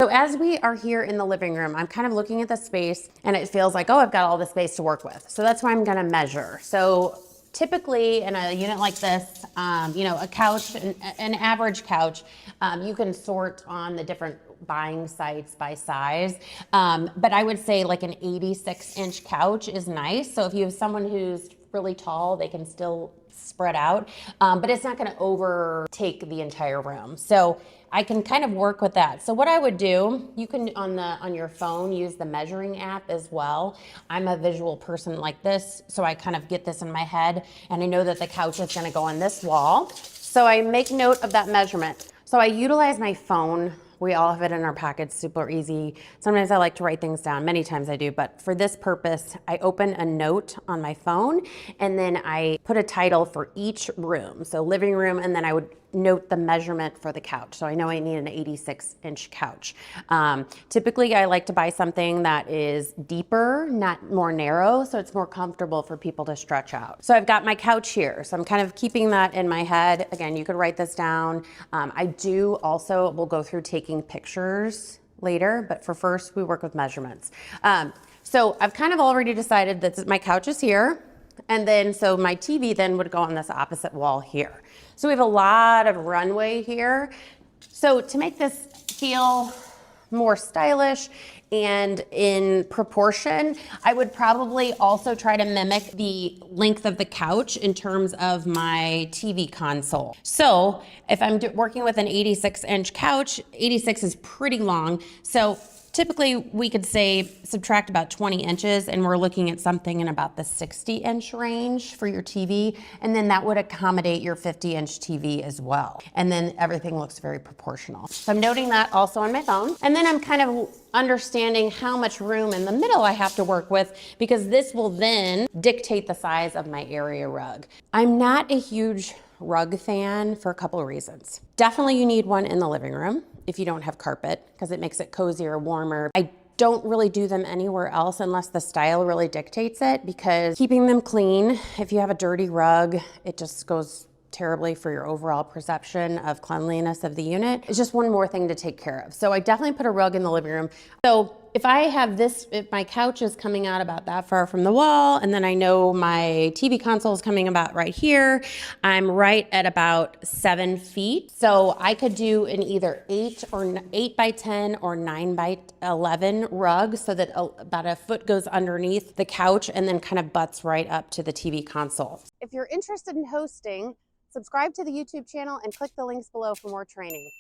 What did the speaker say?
So as we are here in the living room, I'm kind of looking at the space and it feels like, oh, I've got all the space to work with. So that's why I'm gonna measure. So typically in a unit like this, a couch, an average couch, you can sort on the different buying sites by size. But I would say like an 86-inch couch is nice. So if you have someone who's really tall, they can still spread out, but it's not going to overtake the entire room. So I can kind of work with that. So what I would do, you can on your phone use the measuring app as well. I'm a visual person like this, so I kind of get this in my head, and I know that the couch is going to go on this wall. So I make note of that measurement. So I utilize my phone. We all have it in our pockets, super easy. Sometimes I like to write things down, many times I do, but for this purpose, I open a note on my phone and then I put a title for each room. So living room, and then I would note the measurement for the couch. So I know I need an 86-inch couch. Typically I like to buy something that is deeper, not more narrow, so it's more comfortable for people to stretch out. So I've got my couch here. So I'm kind of keeping that in my head. Again, you could write this down. I do also, we'll go through taking pictures later, but for first we work with measurements. So I've kind of already decided that my couch is here. And then, so my TV then would go on this opposite wall here. So we have a lot of runway here. So to make this feel more stylish and in proportion, I would probably also try to mimic the length of the couch in terms of my TV console. So if I'm working with an 86-inch couch, 86 is pretty long. So typically we could say subtract about 20 inches and we're looking at something in about the 60-inch range for your TV, and then that would accommodate your 50-inch TV as well. And then everything looks very proportional. So I'm noting that also on my phone. And then I'm kind of understanding how much room in the middle I have to work with, because this will then dictate the size of my area rug. I'm not a huge rug fan for a couple of reasons. Definitely you need one in the living room if you don't have carpet, because it makes it cozier, warmer. I don't really do them anywhere else unless the style really dictates it, because keeping them clean, if you have a dirty rug, it just goes terribly for your overall perception of cleanliness of the unit. It's just one more thing to take care of. So I definitely put a rug in the living room. So if I have this, if my couch is coming out about that far from the wall, and then I know my TV console is coming about right here, I'm right at about 7 feet. So I could do an either 8 by 10 or 9 by 11 rug, so that about a foot goes underneath the couch and then kind of butts right up to the TV console. If you're interested in hosting, subscribe to the YouTube channel and click the links below for more training.